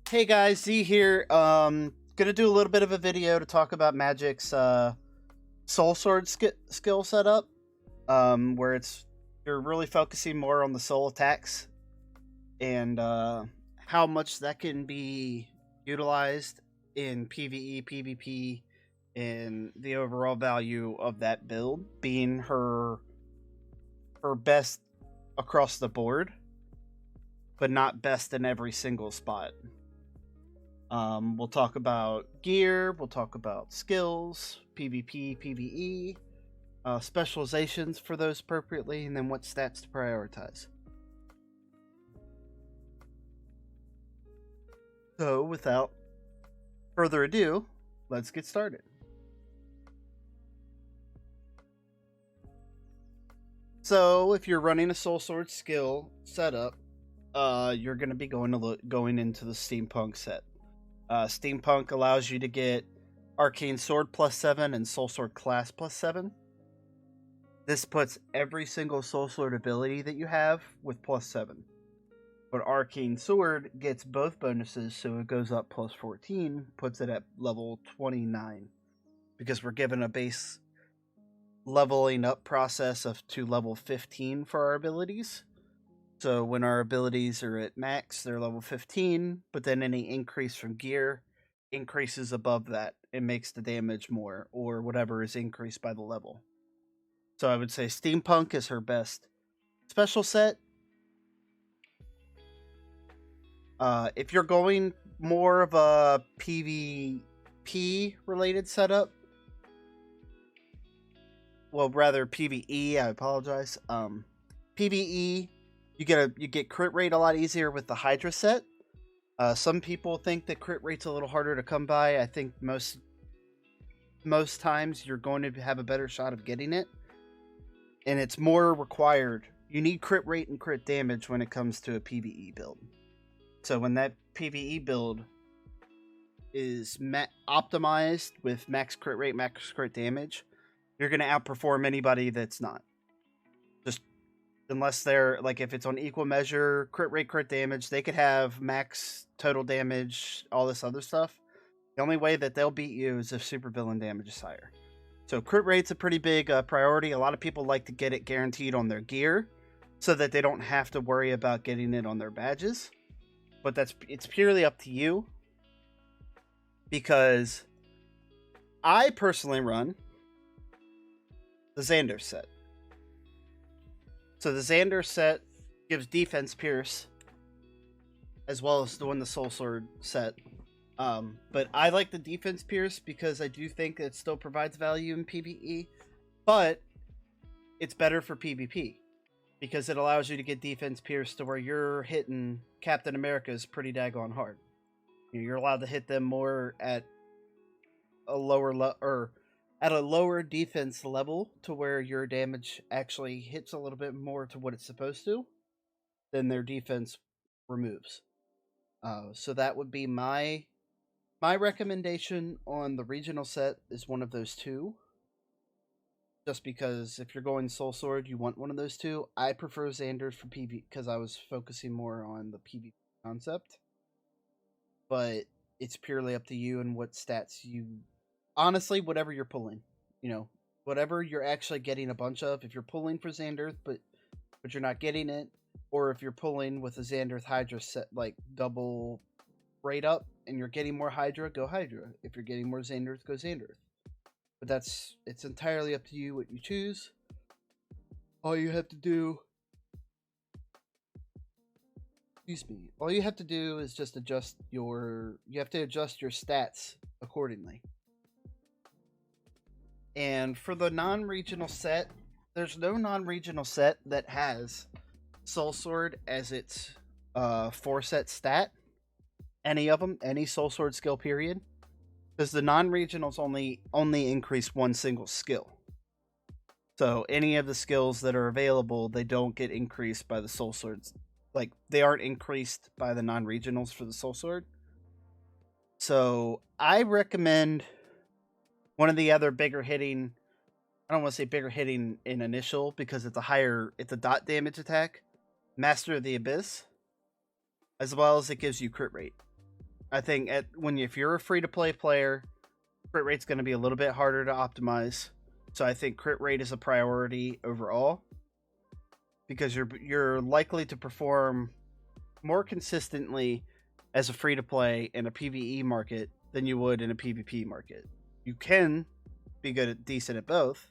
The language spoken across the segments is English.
Hey guys, Z here. Gonna do a little bit of a video to talk about Magik's Soulsword skill setup. Where you're really focusing more on the soul attacks and how much that can be utilized in PvE, PvP, and the overall value of that build being her best across the board, but not best in every single spot. We'll talk about gear, we'll talk about skills, PvP, PvE, specializations for those appropriately, and then what stats to prioritize. So, without further ado, let's get started. So, if you're running a Soulsword skill setup, you're going to be going into the Steampunk set. Steampunk allows you to get Arcane Sword +7 and Soulsword Class +7. This puts every single Soulsword ability that you have with +7. But Arcane Sword gets both bonuses, so it goes up +14, puts it at level 29. Because we're given a base leveling up process to level 15 for our abilities. So when our abilities are at max, they're level 15, but then any increase from gear increases above that. It makes the damage more, or whatever is increased by the level. So I would say Steampunk is her best special set. If you're going more of a PvP related setup, well, rather PvE, I apologize. PvE, you get crit rate a lot easier with the Hydra set. Some people think that crit rate's a little harder to come by. I think most times you're going to have a better shot of getting it, and it's more required. You need crit rate and crit damage when it comes to a PvE build. So when that PvE build is optimized with max crit rate, max crit damage, you're going to outperform anybody that's not. Just unless they're, like, if it's on equal measure, crit rate, crit damage, they could have max total damage, all this other stuff. The only way that they'll beat you is if supervillain damage is higher. So crit rate's a pretty big priority. A lot of people like to get it guaranteed on their gear so that they don't have to worry about getting it on their badges. But it's purely up to you, because I personally run the Xander set. So the Xander set gives defense pierce, as well as the Soulsword set. But I like the defense pierce because I do think it still provides value in PvE, but it's better for PvP because it allows you to get defense pierce to where you're hitting Captain America's pretty daggone hard. You're allowed to hit them more at a lower defense level, to where your damage actually hits a little bit more to what it's supposed to than their defense removes. So that would be my recommendation on the regional set, is one of those two. Just because if you're going Soulsword, you want one of those two. I prefer Xander's for PvP because I was focusing more on the PvP concept. But it's purely up to you and what stats you... Honestly, whatever you're pulling. Whatever you're actually getting a bunch of. If you're pulling for Xander's, but you're not getting it, or if you're pulling with a Xander's Hydra set, like double rate up, and you're getting more Hydra, go Hydra. If you're getting more Xander's, go Xander's. But it's entirely up to you what you choose. All you have to do... All you have to do is just adjust your... You have to adjust your stats accordingly. And for the non-regional set, there's no non-regional set that has Soulsword as its 4-set stat. Any of them, any Soulsword skill period. Because the non-regionals only increase one single skill. So any of the skills that are available, they don't get increased by the Soulswords. Like, they aren't increased by the non-regionals for the Soulsword. So I recommend one of the other bigger hitting... I don't want to say bigger hitting in initial, because it's a dot damage attack. Master of the Abyss. As well as it gives you crit rate. I think if you're a free-to-play player, crit rate's going to be a little bit harder to optimize. So I think crit rate is a priority overall because you're likely to perform more consistently as a free-to-play in a PvE market than you would in a PvP market. You can be decent at both,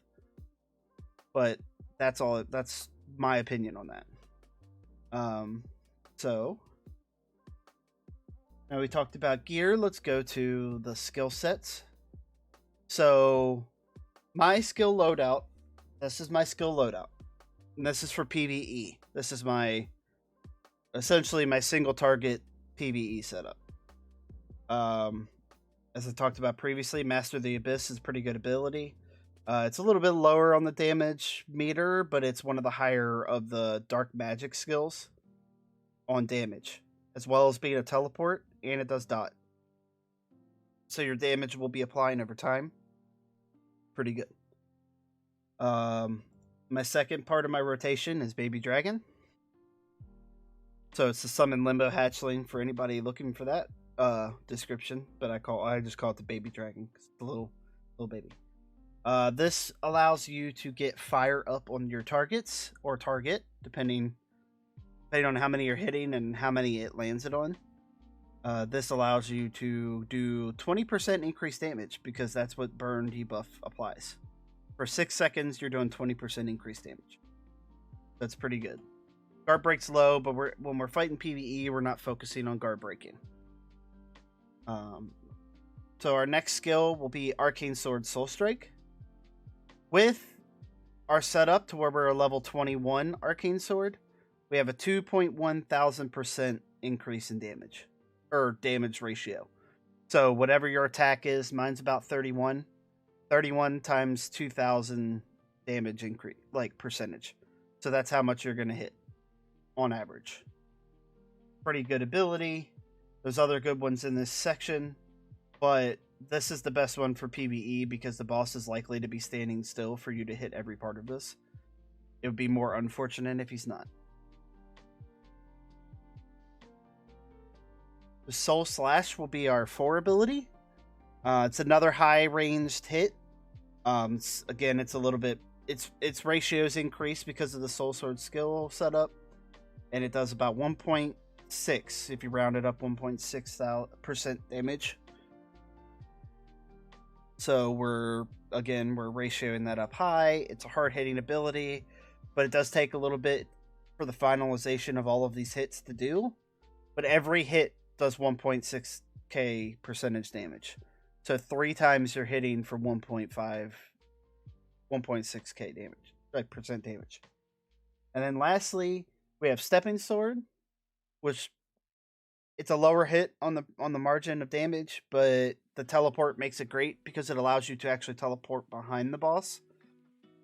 but that's my opinion on that. So now we talked about gear. Let's go to the skill sets. So my skill loadout. This is my skill loadout, and this is for PvE. This is essentially my single target PvE setup. As I talked about previously, Master the Abyss is pretty good ability. It's a little bit lower on the damage meter, but it's one of the higher of the dark magic skills on damage, as well as being a teleport, and it does dot. So your damage will be applying over time. Pretty good. My second part of my rotation is Baby Dragon. So it's the Summon Limbo Hatchling for anybody looking for that description, but I just call it the Baby Dragon. It's the little baby. This allows you to get fire up on your targets or target, depending on how many you're hitting and how many it lands it on. This allows you to do 20% increased damage because that's what burn debuff applies. For 6 seconds, you're doing 20% increased damage. That's pretty good. Guard break's low, but when we're fighting PvE, we're not focusing on guard breaking. So our next skill will be Arcane Sword Soul Strike. With our setup to where we're a level 21 Arcane Sword, we have a 2,100% increase in damage, or damage ratio. So whatever your attack is, mine's about 31. 31 times 2,000 damage increase, like percentage. So that's how much you're going to hit on average. Pretty good ability. There's other good ones in this section, but this is the best one for PvE because the boss is likely to be standing still for you to hit every part of this. It would be more unfortunate if he's not. The Soul Slash will be our 4 ability. It's another high-ranged hit. Again, it's a little bit... Its ratios increase because of the Soul Sword skill setup. And it does about 1.6, if you round it up, 1.6% damage. So we're ratioing that up high. It's a hard-hitting ability, but it does take a little bit for the finalization of all of these hits to do. But every hit does 1.6k percentage damage. So 3 times you're hitting for 1.6k damage, like percent damage. And then lastly, we have Stepping Sword, which it's a lower hit on the margin of damage, but the teleport makes it great because it allows you to actually teleport behind the boss.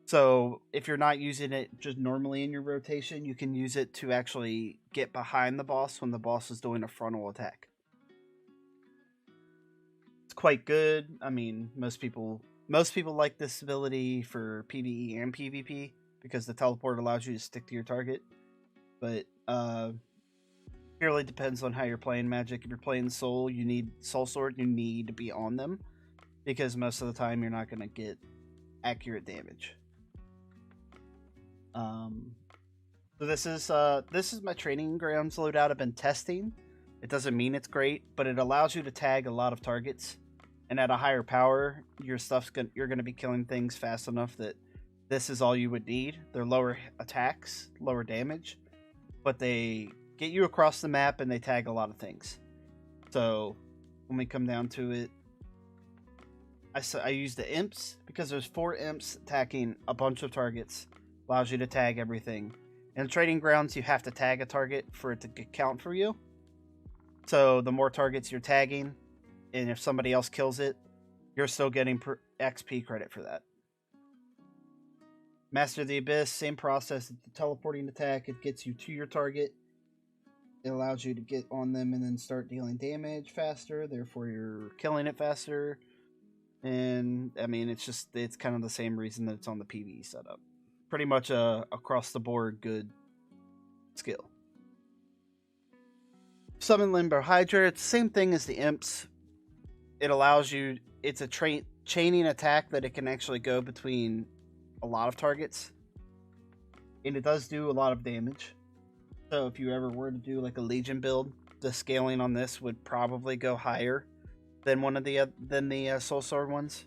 So if you're not using it just normally in your rotation, you can use it to actually get behind the boss when the boss is doing a frontal attack. It's quite good. I mean, most people like this ability for PvE and PvP because the teleport allows you to stick to your target. But purely depends on how you're playing Magic. If you're playing Soul Sword, you need to be on them because most of the time you're not going to get accurate damage. So this is my training grounds loadout I've been testing. It doesn't mean it's great, but it allows you to tag a lot of targets, and at a higher power, you're going to be killing things fast enough that this is all you would need. They're lower attacks, lower damage, but they get you across the map and they tag a lot of things. So when we come down to it, I use the imps because there's 4 imps attacking a bunch of targets. Allows you to tag everything. In trading grounds, you have to tag a target for it to count for you. So the more targets you're tagging, and if somebody else kills it, you're still getting XP credit for that. Master the Abyss, same process. It's a teleporting attack. It gets you to your target. It allows you to get on them and then start dealing damage faster. Therefore, you're killing it faster. And I mean, it's kind of the same reason that it's on the PvE setup. Pretty much a across the board good skill. Summon Limbo Hydra. It's the same thing as the Imps. It allows you... It's a chaining attack that it can actually go between a lot of targets. And it does do a lot of damage. So if you ever were to do like a Legion build, the scaling on this would probably go higher than one of the Soulsword ones.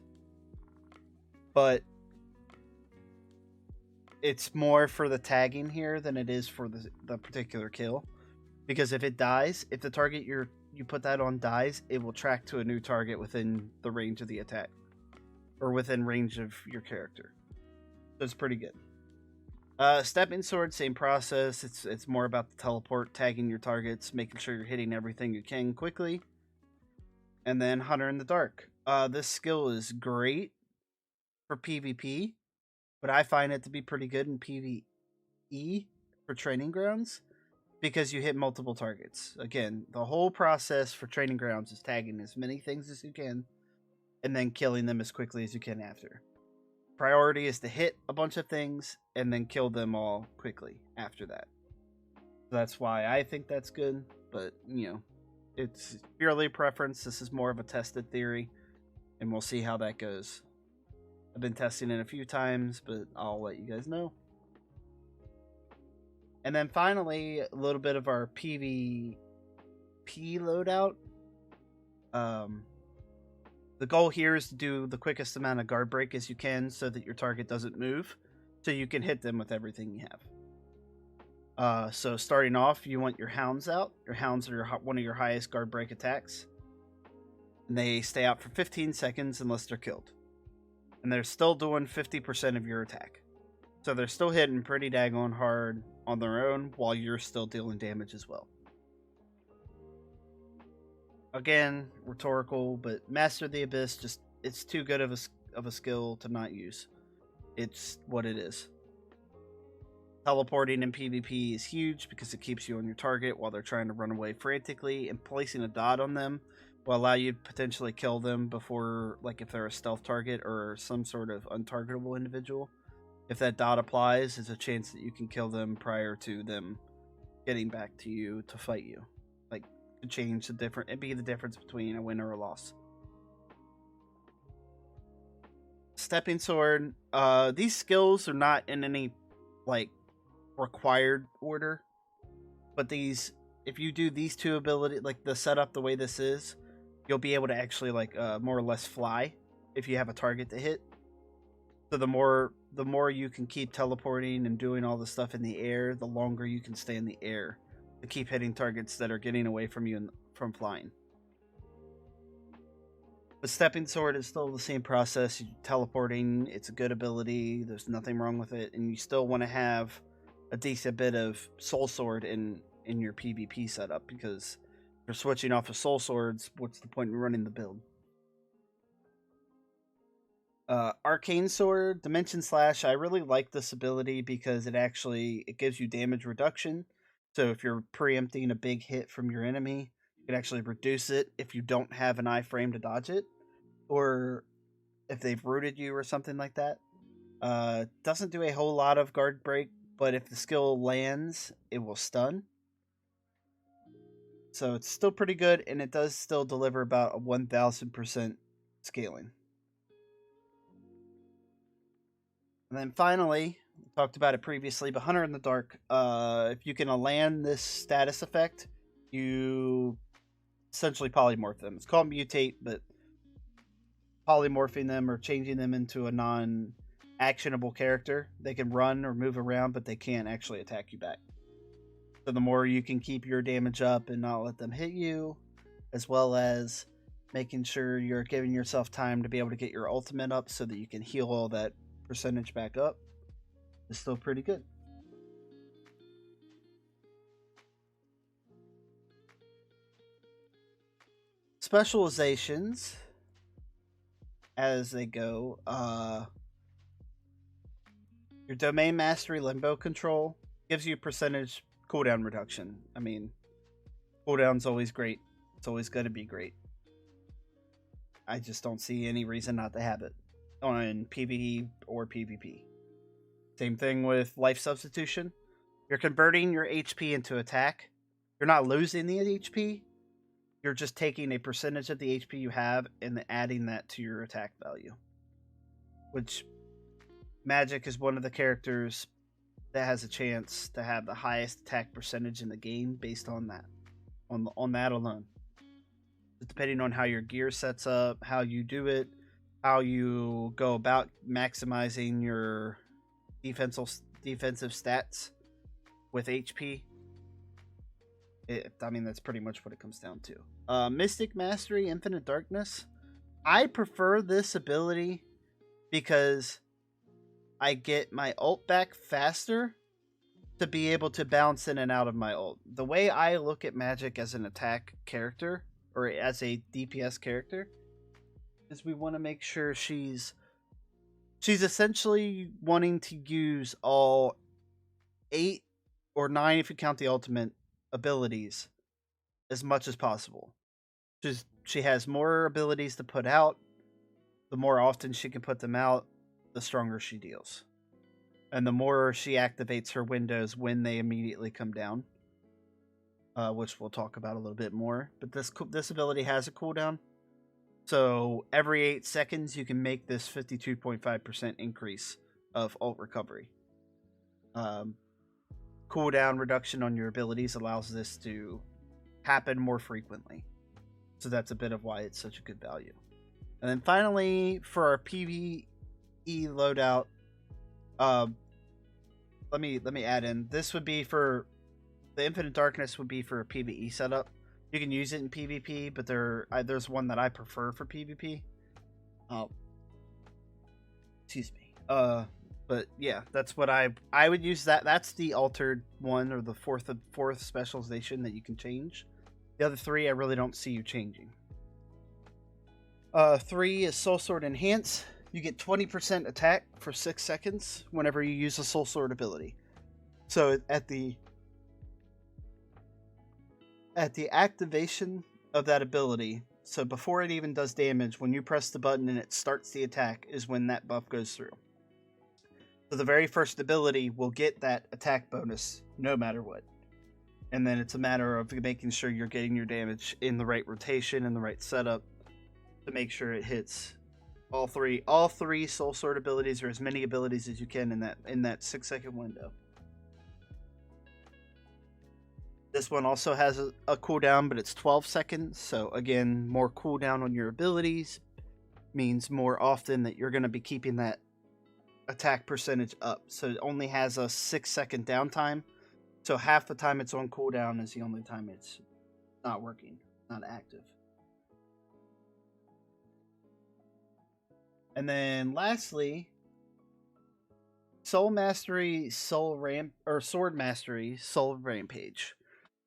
But it's more for the tagging here than it is for the particular kill. Because if it dies, if the target you put that on dies, it will track to a new target within the range of the attack. Or within range of your character. So it's pretty good. Stepping Sword, same process. It's more about the teleport, tagging your targets, making sure you're hitting everything you can quickly. And then Hunter in the Dark. This skill is great for PvP, but I find it to be pretty good in PvE for training grounds because you hit multiple targets. Again, the whole process for training grounds is tagging as many things as you can and then killing them as quickly as you can after. Priority is to hit a bunch of things and then kill them all quickly after that. So that's why I think that's good, but you know, it's purely preference. This is more of a tested theory, and we'll see how that goes. I've been testing it a few times, but I'll let you guys know. And then finally, a little bit of our PvP loadout. The goal here is to do the quickest amount of guard break as you can so that your target doesn't move, so you can hit them with everything you have. So starting off, you want your Hounds out. Your Hounds are one of your highest guard break attacks. And they stay out for 15 seconds unless they're killed. And they're still doing 50% of your attack. So they're still hitting pretty daggone hard on their own while you're still dealing damage as well. Again, rhetorical, but Master of the Abyss, just it's too good of a skill to not use. It's what it is. Teleporting in PvP is huge because it keeps you on your target while they're trying to run away frantically, and placing a dot on them will allow you to potentially kill them before, like if they're a stealth target or some sort of untargetable individual. If that dot applies, there's a chance that you can kill them prior to them getting back to you to fight you. Like, to change it'd be the difference between a win or a loss. Stepping Sword. These skills are not in any, like, required order. But these, if you do these two abilities, like the setup the way this is, you'll be able to actually, like, more or less fly if you have a target to hit. So the more you can keep teleporting and doing all the stuff in the air, the longer you can stay in the air to keep hitting targets that are getting away from you from flying. But Stepping Sword is still the same process. Teleporting, it's a good ability. There's nothing wrong with it, and you still want to have a decent bit of Soulsword in your PvP setup, because if you're switching off of Soulswords, what's the point in running the build? Arcane Sword, Dimension Slash. I really like this ability because it gives you damage reduction. So if you're preempting a big hit from your enemy, you can actually reduce it if you don't have an iframe to dodge it, or if they've rooted you or something like that. Doesn't do a whole lot of guard break, but if the skill lands, it will stun. So it's still pretty good, and it does still deliver about a 1000% scaling. And then finally, we talked about it previously, but Hunter in the Dark, if you can land this status effect, you essentially polymorph them. It's called mutate, but polymorphing them or changing them into a non-actionable character. They can run or move around, but they can't actually attack you back. So the more you can keep your damage up and not let them hit you, as well as making sure you're giving yourself time to be able to get your ultimate up so that you can heal all that percentage back up, is still pretty good. Specializations as they go. Your Domain Mastery Limbo Control gives you percentage cooldown reduction. I mean, cooldown's always great. It's always going to be great. I just don't see any reason not to have it on PvE or PvP. Same thing with Life Substitution. You're converting your HP into attack, You're not losing the HP. You're just taking a percentage of the HP you have and adding that to your attack value. Which Magik is one of the characters that has a chance to have the highest attack percentage in the game based on that. On that alone. Depending on how your gear sets up, how you do it, how you go about maximizing your defensive stats with HP. I mean, that's pretty much what it comes down to. Mystic Mastery, Infinite Darkness. I prefer this ability because I get my ult back faster to be able to bounce in and out of my ult. The way I look at Magik as an attack character, or as a DPS character, is we want to make sure she's essentially wanting to use all 8 or 9, if you count the ultimate, abilities as much as possible. She has more abilities to put out. The more often she can put them out, the stronger she deals. And the more she activates her windows when they immediately come down. Which we'll talk about a little bit more. But this ability has a cooldown. So every 8 seconds, you can make this 52.5% increase of ult recovery. Cooldown reduction on your abilities allows this to happen more frequently. So that's a bit of why it's such a good value. And then finally, for our PvE loadout, let me add in. This would be for the Infinite Darkness would be for a PvE setup. You can use it in PvP, but there's one that I prefer for PvP. Excuse me. But yeah, that's what I would use. That's the altered one, or the fourth specialization that you can change. The other 3 I really don't see you changing. 3 is Soulsword Enhance. You get 20% attack for 6 seconds whenever you use a Soulsword ability. So at the activation of that ability, so before it even does damage, when you press the button and it starts the attack, is when that buff goes through. So the very first ability will get that attack bonus no matter what. And then it's a matter of making sure you're getting your damage in the right rotation and the right setup to make sure it hits all three Soulsword abilities, or as many abilities as you can in that 6 second window. This one also has a cooldown, but it's 12 seconds. So again, more cooldown on your abilities means more often that you're going to be keeping that attack percentage up. So it only has a 6 second downtime. So half the time it's on cooldown is the only time it's not working, not active. And then lastly, Sword Mastery, Soul Rampage.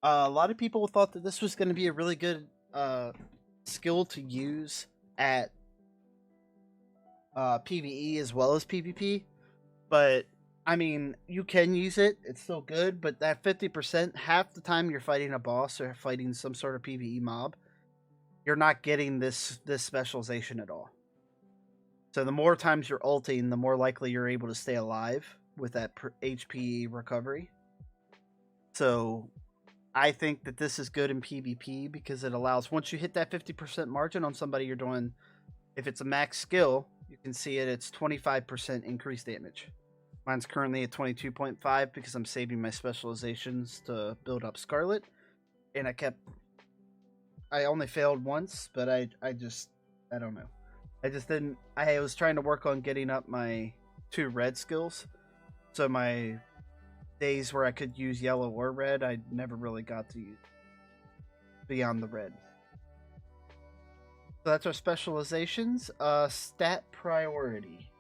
A lot of people thought that this was going to be a really good skill to use at PvE as well as PvP. But, I mean, you can use it. It's still good. But that 50%, half the time you're fighting a boss or fighting some sort of PvE mob, you're not getting this specialization at all. So the more times you're ulting, the more likely you're able to stay alive with that HP recovery. So I think that this is good in PvP because it allows, once you hit that 50% margin on somebody you're doing, if it's a max skill, you can see it's 25% increased damage. Mine's currently at 22.5 because I'm saving my specializations to build up Scarlet. And I only failed once, but I don't know. I was trying to work on getting up my 2 red skills. So my days where I could use yellow or red, I never really got to use beyond the red. So that's our specializations. Stat priority.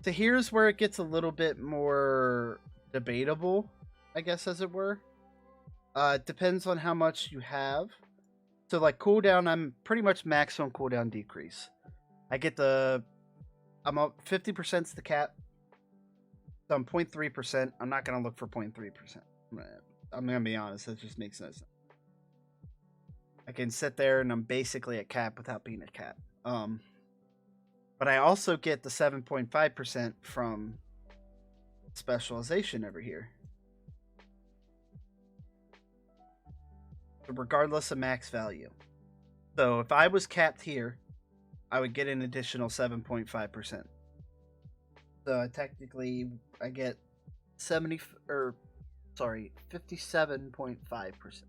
So here's where it gets a little bit more debatable, I guess, as it were. It depends on how much you have. So like cooldown, I'm pretty much max on cooldown decrease. I'm up 50% is the cap. So I'm 0.3%. I'm not going to look for 0.3%. I'm going to be honest. That just makes no sense. I can sit there and I'm basically at cap without being at cap. But I also get the 7.5% from specialization over here. regardless of max value. So if I was capped here, I would get an additional 7.5%. So I get 57.5%.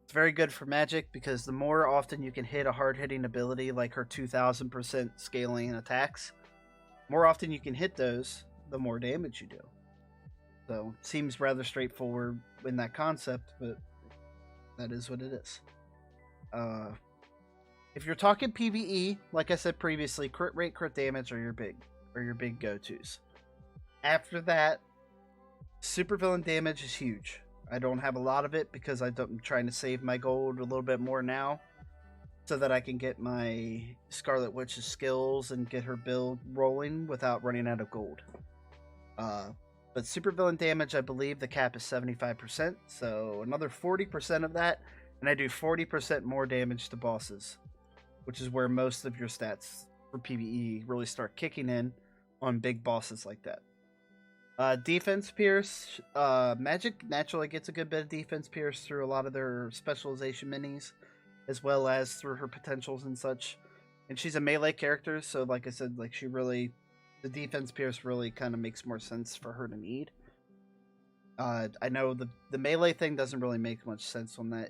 It's very good for Magik because the more often you can hit a hard-hitting ability like her 2000% scaling and attacks, more often you can hit those, the more damage you do. So it seems rather straightforward in that concept, but that is what it is. If you're talking PvE, like I said previously, crit rate, crit damage are your big go-tos. After that, supervillain damage is huge. I don't have a lot of it because I'm trying to save my gold a little bit more now so that I can get my Scarlet Witch's skills and get her build rolling without running out of gold. But supervillain damage, I believe the cap is 75%, so another 40% of that, and I do 40% more damage to bosses, which is where most of your stats for PvE really start kicking in on big bosses like that. Defense Pierce, Magik naturally gets a good bit of Defense Pierce through a lot of their specialization minis, as well as through her potentials and such. And she's a melee character, so like I said, like the Defense Pierce really kind of makes more sense for her to need. I know the melee thing doesn't really make much sense on that.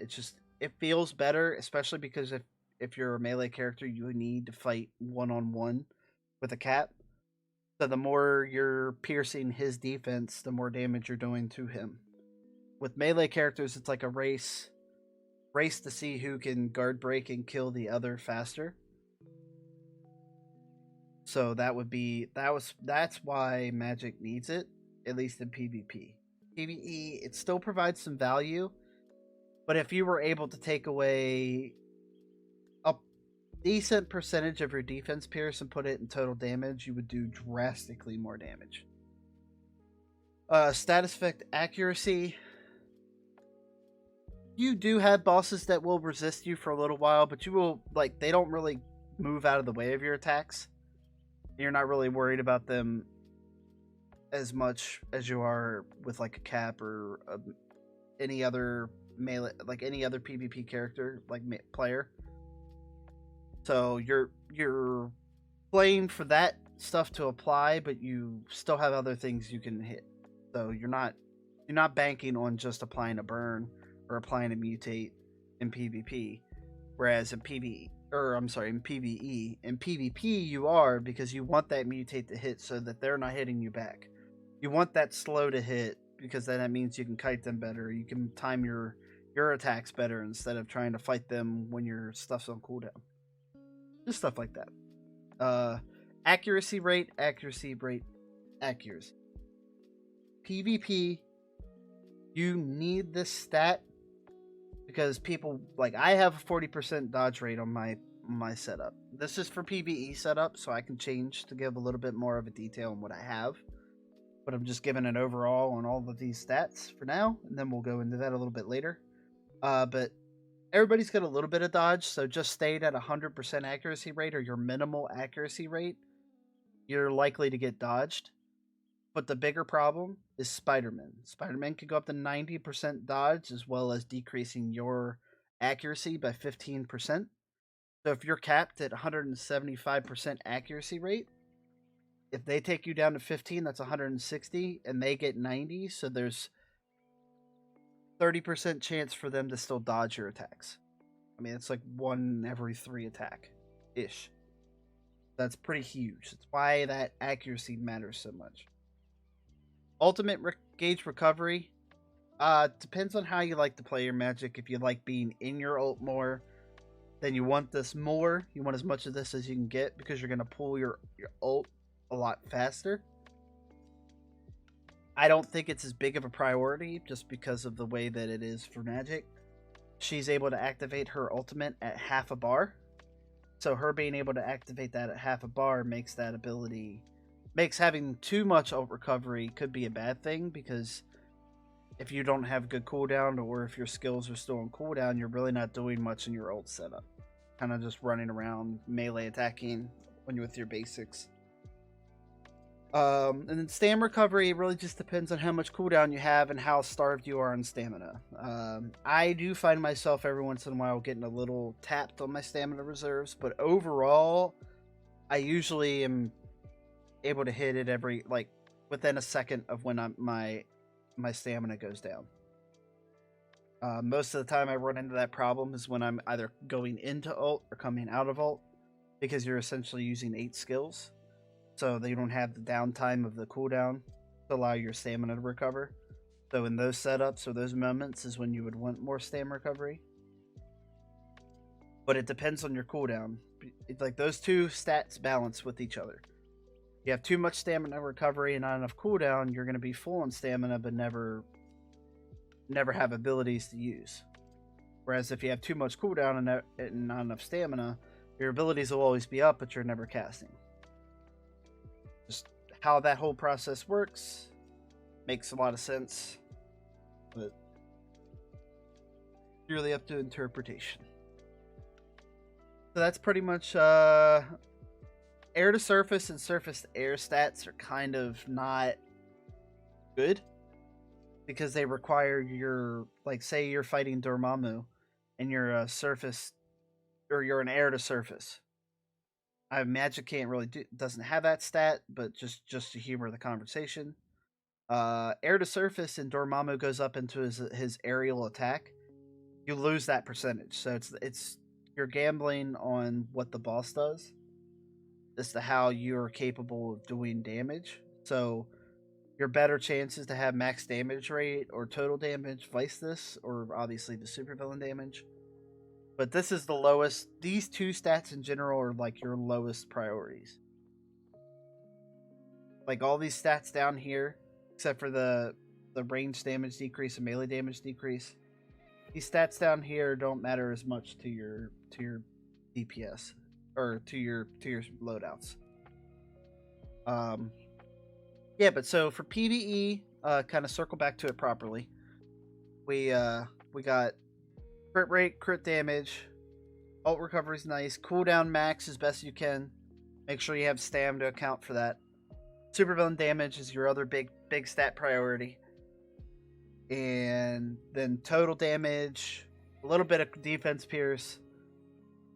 It feels better, especially because if you're a melee character, you need to fight one-on-one with a cap. So the more you're piercing his defense, the more damage you're doing to him. With melee characters, it's like a race to see who can guard break and kill the other faster. So that's why Magik needs it, at least in PvP. PvE, it still provides some value, but if you were able to take away a decent percentage of your defense pierce and put it in total damage, you would do drastically more damage. Status effect accuracy. You do have bosses that will resist you for a little while, but they don't really move out of the way of your attacks. You're not really worried about them as much as you are with like a cap or any other melee, like any other PvP character, like player. So you're playing for that stuff to apply, but you still have other things you can hit. So you're not banking on just applying a burn or applying a mutate in PvP, whereas in PvE. In PvP you are, because you want that mutate to hit so that they're not hitting you back. You want that slow to hit because then that means you can kite them better. You can time your attacks better instead of trying to fight them when your stuff's on cooldown. Just stuff like that. Accuracy rate. PvP, you need this stat because people, like, I have a 40% dodge rate on my setup. This is for PvE setup, so I can change to give a little bit more of a detail on what I have. But I'm just giving an overall on all of these stats for now, and then we'll go into that a little bit later. But everybody's got a little bit of dodge, so just stay at 100% accuracy rate or your minimal accuracy rate. You're likely to get dodged. But the bigger problem is Spider-Man. Spider-Man can go up to 90% dodge, as well as decreasing your accuracy by 15%. So if you're capped at 175% accuracy rate, if they take you down to 15, that's 160, and they get 90, so there's 30% chance for them to still dodge your attacks. I mean, it's like 1 every 3 attack-ish. That's pretty huge. That's why that accuracy matters so much. Ultimate gauge recovery. Depends on how you like to play your Magik. If you like being in your ult more, then you want this more. You want as much of this as you can get because you're going to pull your ult a lot faster. I don't think it's as big of a priority just because of the way that it is for Magik. She's able to activate her ultimate at half a bar. So her being able to activate that at half a bar makes that ability... makes having too much ult recovery could be a bad thing, because if you don't have good cooldown or if your skills are still on cooldown, you're really not doing much in your ult setup. Kind of just running around melee attacking when you're with your basics. And then stamina recovery really just depends on how much cooldown you have and how starved you are on stamina. I do find myself every once in a while getting a little tapped on my stamina reserves, but overall, I usually am able to hit it every within a second of when my stamina goes down. Most of the time, I run into that problem is when I'm either going into ult or coming out of ult, because you're essentially using 8 skills. So they don't have the downtime of the cooldown to allow your stamina to recover. So in those setups or those moments is when you would want more stamina recovery. But it depends on your cooldown. It's like those two stats balance with each other. If you have too much stamina recovery and not enough cooldown, you're going to be full on stamina but never have abilities to use. Whereas if you have too much cooldown and not enough stamina, your abilities will always be up, but you're never casting. Just how that whole process works makes a lot of sense, but purely up to interpretation. So that's pretty much air to surface and surface to air stats are kind of not good because they require your, like, say you're fighting Dormammu and you're a surface or you're an air to surface. Magic can't really doesn't have that stat, but just to humor the conversation, air to surface and Dormammu goes up into his aerial attack. You lose that percentage, so it's you're gambling on what the boss does as to how you're capable of doing damage. So your better chances to have max damage rate or total damage, vice this, or obviously the supervillain damage. But this is the lowest. These two stats in general are like your lowest priorities. Like all these stats down here, except for the range damage decrease and melee damage decrease, these stats down here don't matter as much to your DPS or to your loadouts. Yeah, but so for PvE, kind of circle back to it properly. We got crit rate, crit damage, ult recovery is nice, cooldown max as best you can. Make sure you have stam to account for that. Supervillain damage is your other big stat priority. And then total damage, a little bit of defense pierce,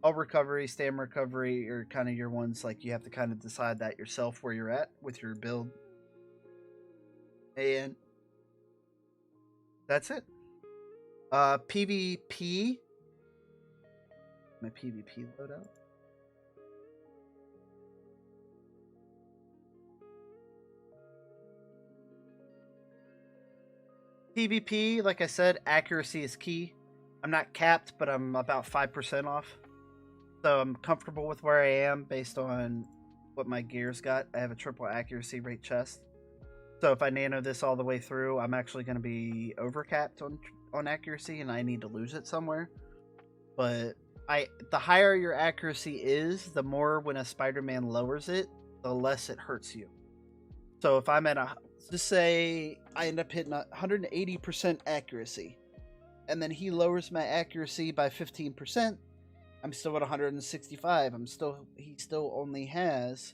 ult recovery, stam recovery are kind of your ones, like you have to kind of decide that yourself where you're at with your build. And that's it. PvP. My PvP loadout. PvP, like I said, accuracy is key. I'm not capped, but I'm about 5% off. So I'm comfortable with where I am based on what my gear's got. I have a triple accuracy rate chest. So if I nano this all the way through, I'm actually going to be overcapped on accuracy, and I need to lose it somewhere. But the higher your accuracy is, the more when a Spider-Man lowers it, the less it hurts you. So if I'm at just say I end up hitting 180% accuracy, and then he lowers my accuracy by 15%, I'm still at 165. He still only has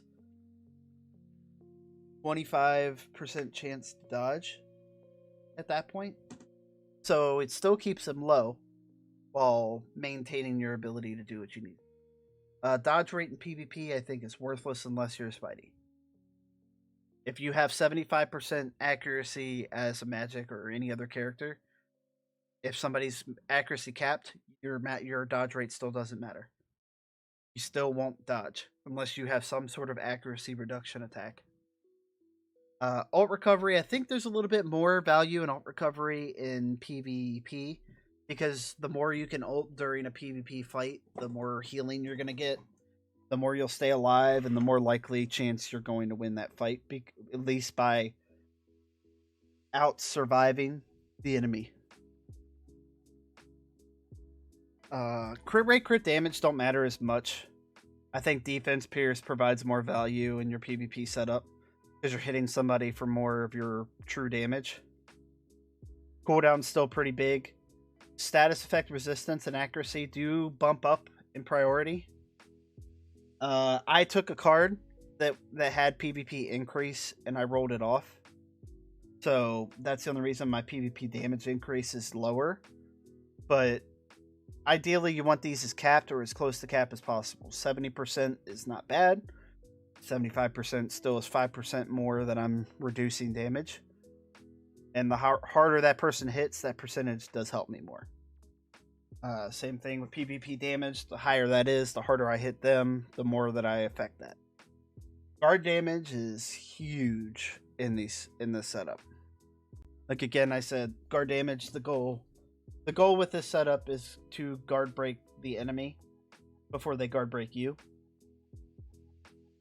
25% chance to dodge at that point. So it still keeps him low while maintaining your ability to do what you need. Dodge rate in PvP, I think, is worthless unless you're a Spidey. If you have 75% accuracy as a Magic or any other character, if somebody's accuracy capped, your dodge rate still doesn't matter. You still won't dodge unless you have some sort of accuracy reduction attack. Ult recovery, I think there's a little bit more value in ult recovery in PvP, because the more you can ult during a PvP fight, the more healing you're going to get, the more you'll stay alive, and the more likely chance you're going to win that fight, at least by out-surviving the enemy. Crit rate, crit damage don't matter as much. I think defense pierce provides more value in your PvP setup, because you're hitting somebody for more of your true damage. Cooldown's still pretty big. Status effect resistance and accuracy do bump up in priority. I took a card that had PvP increase, and I rolled it off. So that's the only reason my PvP damage increase is lower. But ideally, you want these as capped or as close to cap as possible. 70% is not bad. 75% still is 5% more that I'm reducing damage. And the harder that person hits, that percentage does help me more. Same thing with PvP damage. The higher that is, the harder I hit them, the more that I affect that. Guard damage is huge in this setup. Like again, I said, guard damage, the goal with this setup is to guard break the enemy before they guard break you.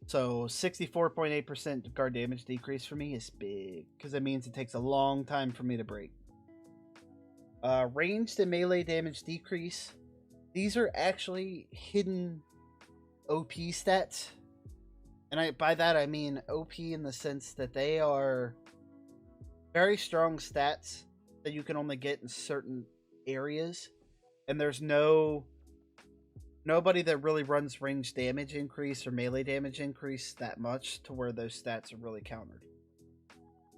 So 64.8% guard damage decrease for me is big, because it means it takes a long time for me to break. Ranged and melee damage decrease. These are actually hidden OP stats. And by that I mean OP in the sense that they are very strong stats that you can only get in certain areas. And there's nobody that really runs range damage increase or melee damage increase that much to where those stats are really countered.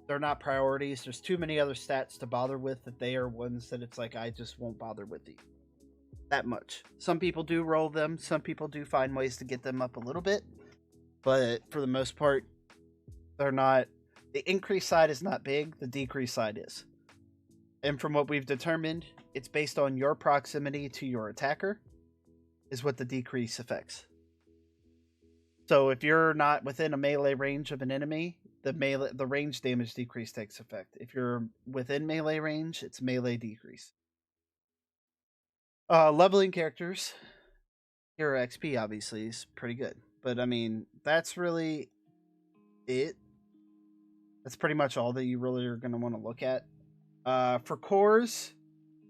They're not priorities. There's too many other stats to bother with that they are ones that it's like I just won't bother with these that much. Some people do roll them. Some people do find ways to get them up a little bit. But for the most part, they're not. The increase side is not big. The decrease side is. And from what we've determined, it's based on your proximity to your attacker is what the decrease affects. So if you're not within a melee range of an enemy, the range damage decrease takes effect. If you're within melee range, it's melee decrease. Leveling characters, hero XP obviously is pretty good, but I mean that's really it. That's pretty much all that you really are going to want to look at. For cores,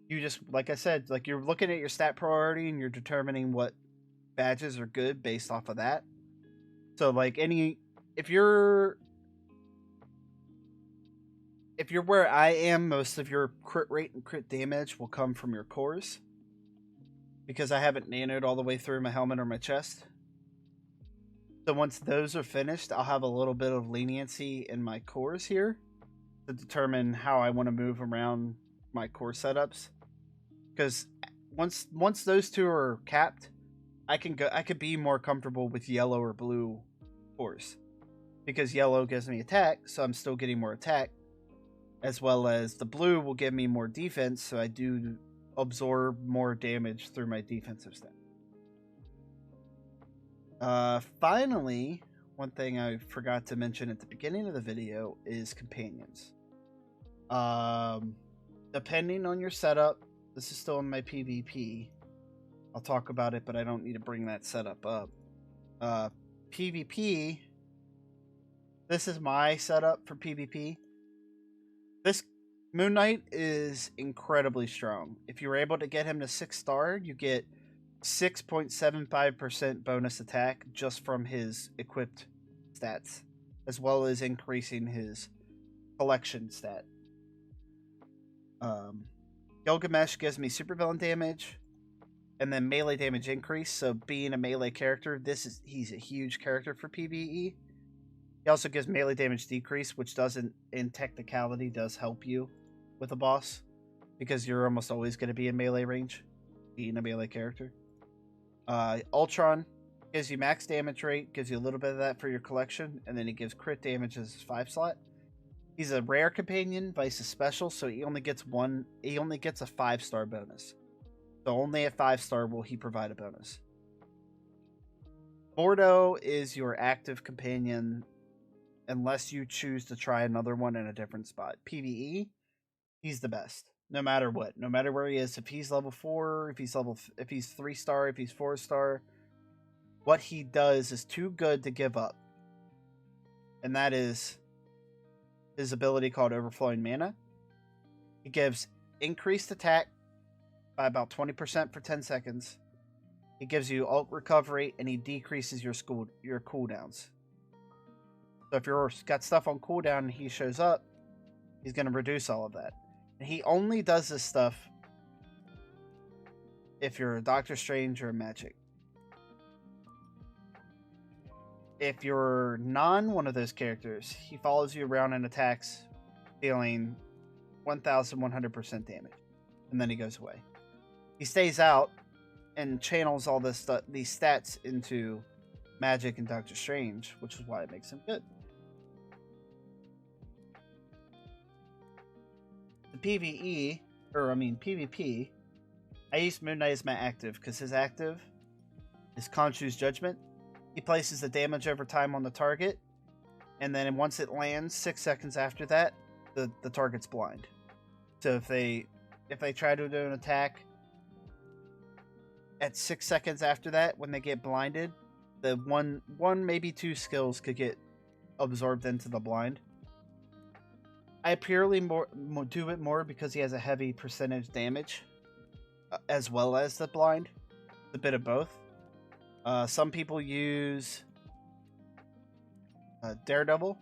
you just, like I said, like you're looking at your stat priority and you're determining what badges are good based off of that. So like if you're where I am, most of your crit rate and crit damage will come from your cores, because I haven't nanoed all the way through my helmet or my chest. So once those are finished, I'll have a little bit of leniency in my cores here to determine how I want to move around my core setups. Because once those two are capped, I could be more comfortable with yellow or blue cores, because yellow gives me attack, so I'm still getting more attack, as well as the blue will give me more defense, so I do absorb more damage through my defensive stat. Finally, one thing I forgot to mention at the beginning of the video is companions. Depending on your setup, this is still in my PvP. I'll talk about it, but I don't need to bring that setup up. PvP, this is my setup for PvP. This Moon Knight is incredibly strong. If you're able to get him to 6-star, you get 6.75% bonus attack just from his equipped stats, as well as increasing his collection stat. Gilgamesh gives me supervillain damage and then melee damage increase. So being a melee character, he's a huge character for PvE. He also gives melee damage decrease, which doesn't, in technicality, does help you with a boss, because you're almost always going to be in melee range, being a melee character. Ultron gives you max damage rate, gives you a little bit of that for your collection, and then he gives crit damage as his 5-slot. He's a rare companion, vice is special, so he only gets a 5-star bonus. So only at 5-star will he provide a bonus. Mordo is your active companion unless you choose to try another one in a different spot. PvE, he's the best. No matter what. No matter where he is. If he's level 4, if he's 3-star, if he's 4-star, what he does is too good to give up. And that is his ability called Overflowing Mana. He gives increased attack by about 20% for 10 seconds. He gives you ult recovery, and he decreases your cooldowns. So if you've got stuff on cooldown and he shows up, he's going to reduce all of that. And he only does this stuff if you're a Doctor Strange or a Magik. if you're one of those characters, he follows you around and attacks, dealing 1,100% damage, and then he goes away. He stays out and channels all these stats into Magik and Doctor Strange, which is why it makes him good. The PvP, I use Moon Knight as my active because his active is Khonshu's Judgment. He places the damage over time on the target, and then once it lands, 6 seconds after that, the target's blind. So if they try to do an attack at 6 seconds after that, when they get blinded, the one maybe 2 skills could get absorbed into the blind. I purely do it more because he has a heavy percentage damage, as well as the blind. A bit of both. Some people use Daredevil,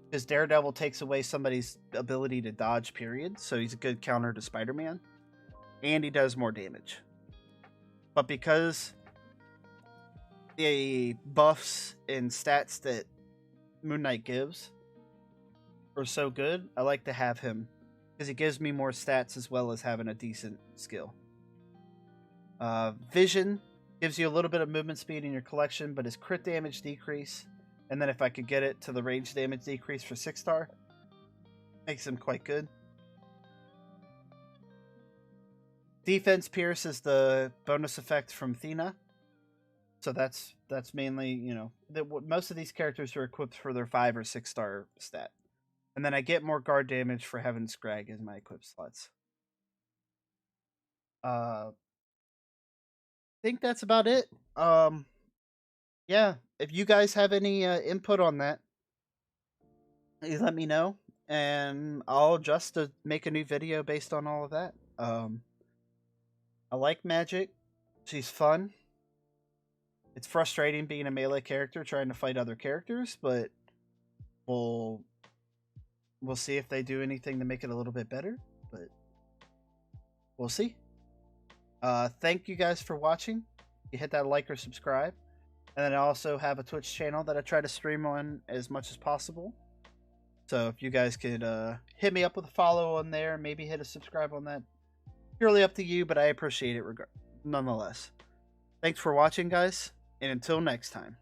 because Daredevil takes away somebody's ability to dodge, period. So he's a good counter to Spider-Man. And he does more damage. But because the buffs and stats that Moon Knight gives are so good, I like to have him, because he gives me more stats as well as having a decent skill. Vision gives you a little bit of movement speed in your collection, but his crit damage decrease, and then if I could get it to the range damage decrease for 6-star, makes him quite good. Defense Pierce is the bonus effect from Thena, so that's mainly, most of these characters are equipped for their 5 or 6-star stat. And then I get more guard damage for having Scrag as my equip slots. I think that's about it. Yeah, if you guys have any input on that, you let me know, and I'll adjust to make a new video based on all of that. I like Magik. She's fun. It's frustrating being a melee character trying to fight other characters, but we'll see if they do anything to make it a little bit better, but we'll see. Thank you guys for watching. You hit that like or subscribe. And then I also have a Twitch channel that I try to stream on as much as possible. So if you guys could hit me up with a follow on there, maybe hit a subscribe on that. Purely up to you, but I appreciate it nonetheless. Thanks for watching, guys, and until next time.